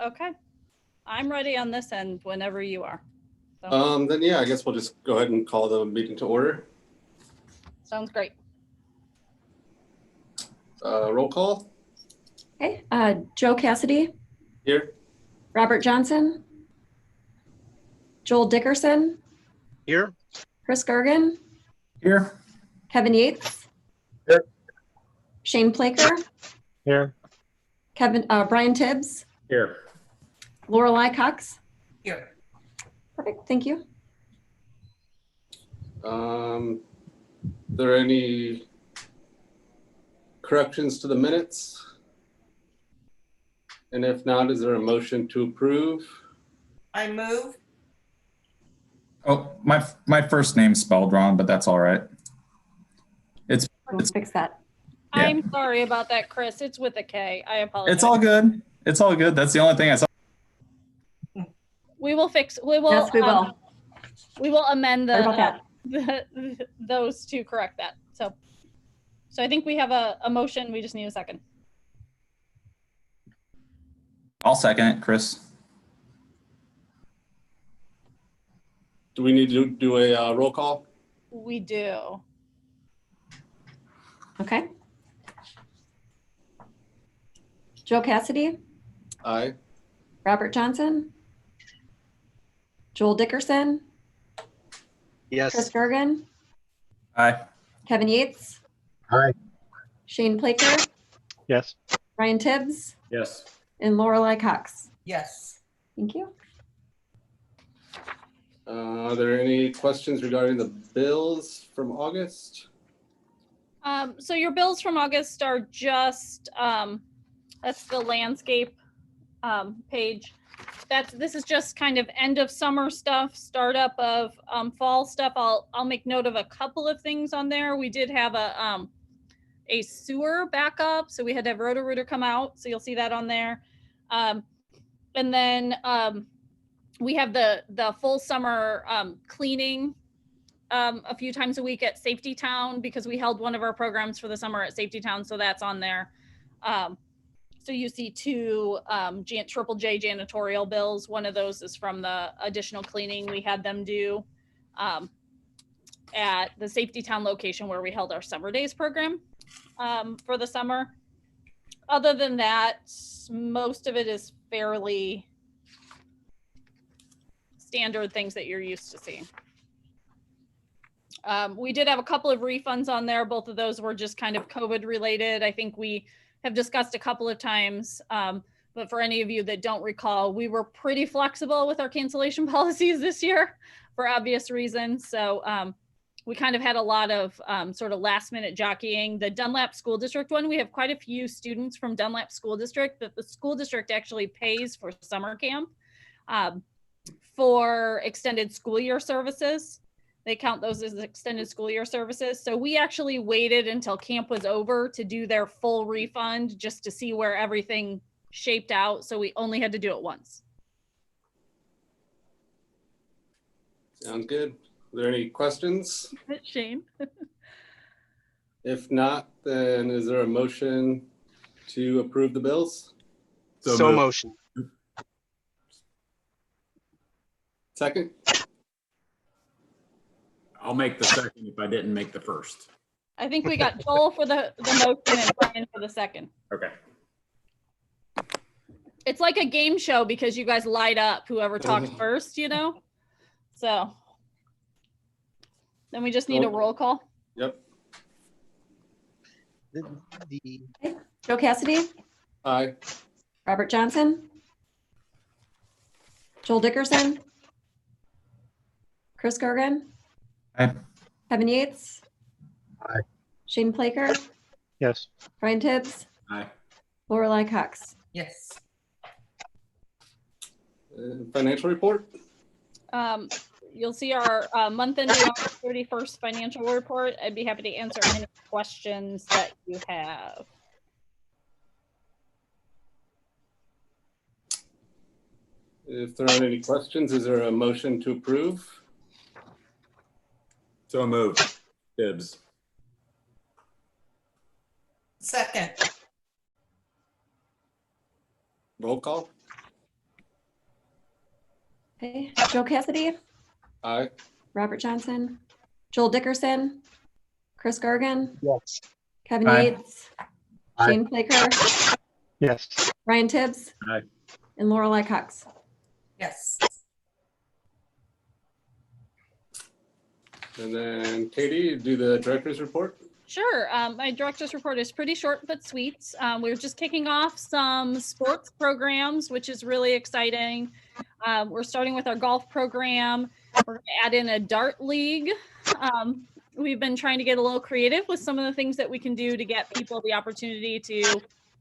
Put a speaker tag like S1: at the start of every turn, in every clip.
S1: Okay. I'm ready on this end whenever you are. So,
S2: Then yeah, I guess we'll just go ahead and call the meeting to order.
S1: sounds great.
S2: Roll call.
S3: Okay, Joe Cassidy,
S2: Here.
S3: Robert Johnson, Joel Dickerson,
S4: Here.
S3: Chris Gergen,
S5: Here.
S3: Kevin Yates,
S5: Here.
S3: Shane Plaker,
S4: Here.
S3: Brian Tibbs,
S5: Here.
S3: Lorelei Cox.
S6: Here.
S3: Perfect, thank you.
S2: There any corrections to the minutes? And if not, is there a motion to approve?
S6: I move.
S5: Oh, my first name's spelled wrong, but that's all right.
S3: We'll fix that.
S5: Yeah.
S1: I'm sorry about that, Chris. It's with a K. I apologize.
S5: It's all good. It's all good. That's the only thing I saw.
S1: We will fix. We will.
S3: Yes, we will.
S1: We will amend
S3: Sorry about
S1: those to correct that. So I think we have a motion. We just need a second.
S5: I'll second it, Chris.
S2: Do we need to do a roll call?
S1: We do.
S3: Okay. Joe Cassidy,
S2: Aye.
S3: Robert Johnson, Joel Dickerson, Chris
S4: Yes.
S3: Gergen,
S5: Aye.
S3: Kevin Yates,
S4: Aye.
S3: Shane Plaker,
S4: Yes.
S3: Brian Tibbs,
S5: Yes.
S3: and Lorelei Cox.
S6: Yes.
S3: Thank you.
S2: Are there any questions regarding the bills from August?
S1: So your bills from August are just, that's the landscape page. This is just kind of end of summer stuff, startup of fall stuff. I'll make note of a couple of things on there. We did have a sewer backup, so we had to have Roto-Rooter come out. So you'll see that on there. And then we have the full summer cleaning a few times a week at Safety Town, because we held one of our programs for the summer at Safety Town, so that's on there. So you see two Triple J janitorial bills. One of those is from the additional cleaning we had them do at the Safety Town location where we held our summer days program for the summer. Other than that, most of it is fairly standard things that you're used to seeing. We did have a couple of refunds on there. Both of those were just kind of COVID related. I think we have discussed a couple of times, but for any of you that don't recall, we were pretty flexible with our cancellation policies this year for obvious reasons. So we kind of had a lot of sort of last minute jockeying. The Dunlap School District one, we have quite a few students from Dunlap School District that the school district actually pays for summer camp for extended school year services. They count those as extended school year services. So we actually waited until camp was over to do their full refund, just to see where everything shaped out. So we only had to do it once.
S2: Sounds good. Are there any questions?
S1: Shane?
S2: If not, then is there a motion to approve the bills?
S4: So motion.
S2: Second?
S7: I'll make the second if I didn't make the first.
S1: I think we got Joel for the motion and Brian for the second.
S7: Okay.
S1: It's like a game show because you guys light up whoever talks first, you know? So then we just need a roll call.
S2: Yep.
S3: Joe Cassidy,
S2: Aye.
S3: Robert Johnson, Joel Dickerson, Chris Gergen,
S5: Aye.
S3: Kevin Yates,
S4: Aye.
S3: Shane Plaker,
S4: Yes.
S3: Brian Tibbs,
S7: Aye.
S3: Lorelei Cox.
S6: Yes.
S2: Financial report?
S1: You'll see our month ending August 31st financial report. I'd be happy to answer any questions that you have.
S2: If there aren't any questions, is there a motion to approve?
S7: So moved. Tibbs.
S6: Second.
S2: Roll call?
S3: Okay, Joe Cassidy,
S2: Aye.
S3: Robert Johnson, Joel Dickerson, Chris Gargan,
S4: Yes.
S3: Kevin
S5: Aye.
S3: Yates,
S4: Aye.
S3: Shane Plaker,
S4: Yes.
S3: Ryan Tibbs,
S7: Aye.
S3: and Lorelei Cox.
S6: Yes.
S2: And then Katie, do the director's report.
S1: Sure. My director's report is pretty short but sweet. We're just kicking off some sports programs, which is really exciting. We're starting with our golf program. We're going to add in a dart league. We've been trying to get a little creative with some of the things that we can do to get people the opportunity to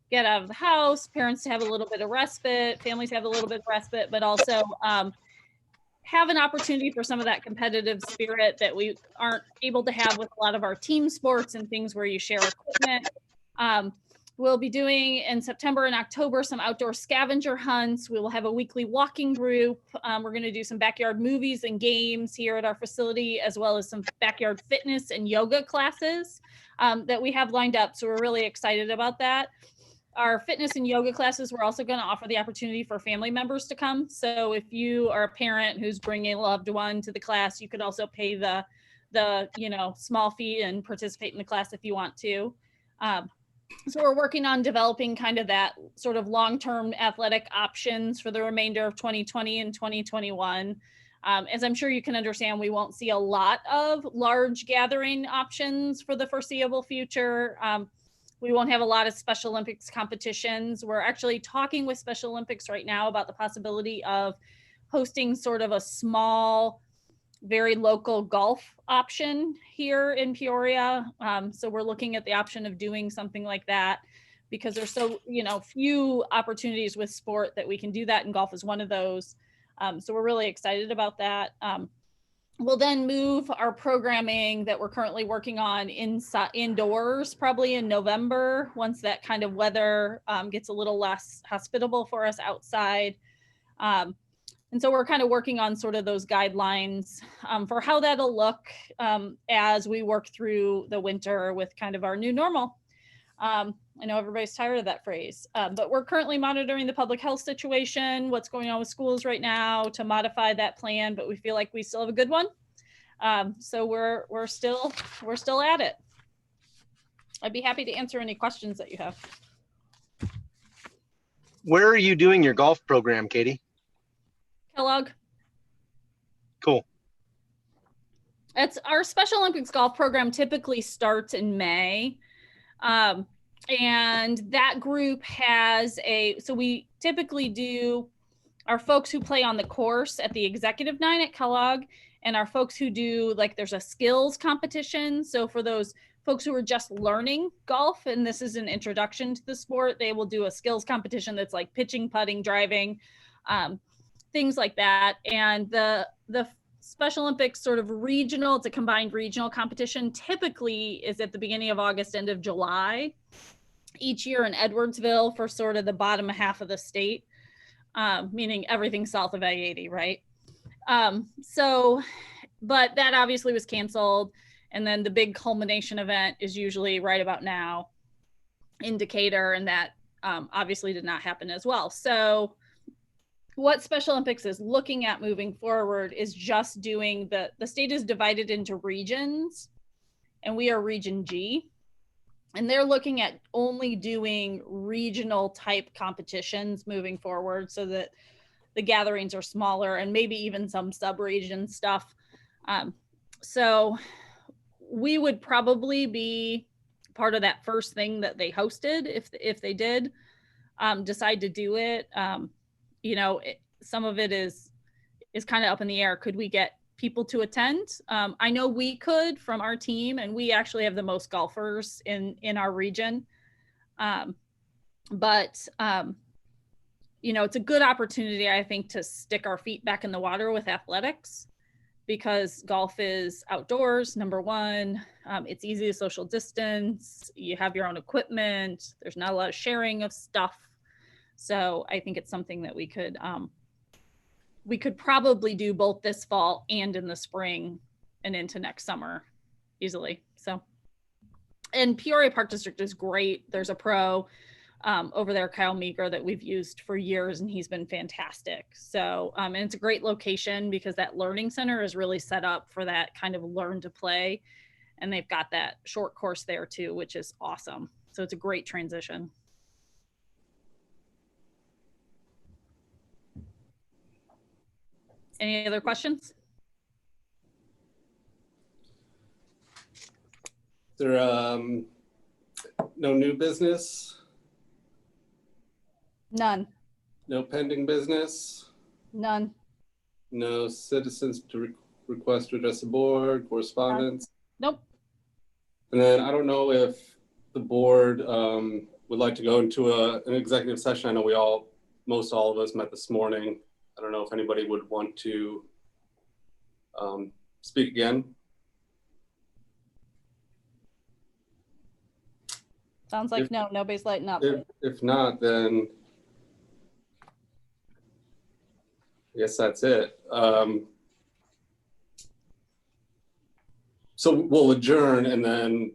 S1: get out of the house, parents to have a little bit of respite, families to have a little bit of respite, but also have an opportunity for some of that competitive spirit that we aren't able to have with a lot of our team sports and things where you share equipment. We'll be doing in September and October some outdoor scavenger hunts. We will have a weekly walking group. We're going to do some backyard movies and games here at our facility, as well as some backyard fitness and yoga classes that we have lined up. So we're really excited about that. Our fitness and yoga classes, we're also going to offer the opportunity for family members to come. So if you are a parent who's bringing a loved one to the class, you could also pay the small fee and participate in the class if you want to. So we're working on developing kind of that sort of long-term athletic options for the remainder of 2020 and 2021. As I'm sure you can understand, we won't see a lot of large gathering options for the foreseeable future. We won't have a lot of Special Olympics competitions. We're actually talking with Special Olympics right now about the possibility of hosting sort of a small, very local golf option here in Peoria. So we're looking at the option of doing something like that because there's so, few opportunities with sport that we can do that, and golf is one of those. So we're really excited about that. We'll then move our programming that we're currently working on indoors, probably in November, once that kind of weather gets a little less hospitable for us outside. And so we're kind of working on sort of those guidelines for how that'll look as we work through the winter with kind of our new normal. I know everybody's tired of that phrase, but we're currently monitoring the public health situation, what's going on with schools right now to modify that plan, but we feel like we still have a good one. So we're still at it. I'd be happy to answer any questions that you have.
S4: Where are you doing your golf program, Katie?
S1: Kellogg.
S4: Cool.
S1: It's our Special Olympics golf program typically starts in May. And that group has so we typically do our folks who play on the course at the executive 9 at Kellogg, and our folks who do, like, there's a skills competition. So for those folks who are just learning golf, and this is an introduction to the sport, they will do a skills competition that's like pitching, putting, driving, things like that. And the Special Olympics sort of regional, it's a combined regional competition, typically is at the beginning of August, end of July, each year in Edwardsville for sort of the bottom half of the state, meaning everything south of I-80, right? But that obviously was canceled. And then the big culmination event is usually right about now in Decatur, and that obviously did not happen as well. So what Special Olympics is looking at moving forward is just doing the state is divided into regions, and we are region G, and they're looking at only doing regional type competitions moving forward so that the gatherings are smaller and maybe even some sub-region stuff. So we would probably be part of that first thing that they hosted if they did decide to do it. Some of it is kind of up in the air. Could we get people to attend? I know we could from our team, and we actually have the most golfers in our region. But it's a good opportunity, I think, to stick our feet back in the water with athletics, because golf is outdoors, number one. It's easy to social distance. You have your own equipment. There's not a lot of sharing of stuff. So I think it's something that we could probably do both this fall and in the spring and into next summer easily. So, and Peoria Park District is great. There's a pro over there, Kyle Meager, that we've used for years, and he's been fantastic. So, and it's a great location because that learning center is really set up for that kind of learn to play. And they've got that short course there too, which is awesome. So it's a great transition. Any other questions?
S2: There, no new business,
S1: None.
S2: no pending business,
S1: None.
S2: no citizens to request to address the board, correspondence.
S1: Nope.
S2: And then I don't know if the board would like to go into an executive session. I know most all of us met this morning. I don't know if anybody would want to speak again.
S1: Sounds like no, nobody's lighting up.
S2: If not, then I guess that's it. So we'll adjourn and then,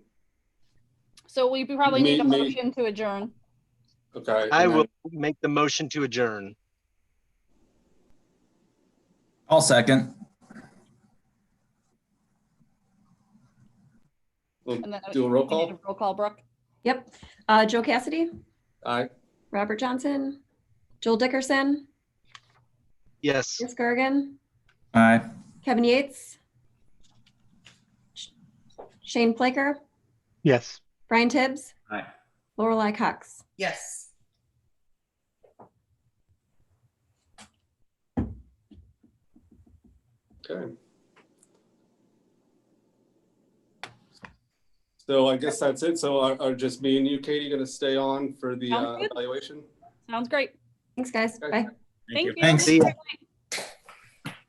S1: So we probably need a
S2: Me-
S1: motion to adjourn.
S2: okay.
S4: I
S2: and then-
S4: will make the motion to adjourn.
S5: I'll second.
S2: We'll
S1: And then
S2: do a roll
S1: we need a
S2: call.
S1: roll call, Brooke.
S3: Yep. Joe Cassidy,
S2: Aye.
S3: Robert Johnson, Joel Dickerson,
S4: Yes.
S3: Chris Gergen,
S5: Aye.
S3: Kevin Yates, Shane Plaker,
S4: Yes.
S3: Brian Tibbs,
S7: Aye.
S3: Lorelei Cox.
S6: Yes.
S2: Okay. So I guess that's it. So are just me and you, Katie, going to stay on for the
S1: Sounds good.
S2: evaluation?
S1: Sounds great.
S3: Thanks, guys.
S2: Okay.
S3: Bye.
S1: Thank you.
S5: Thanks.
S4: See ya.
S1: Have a great night.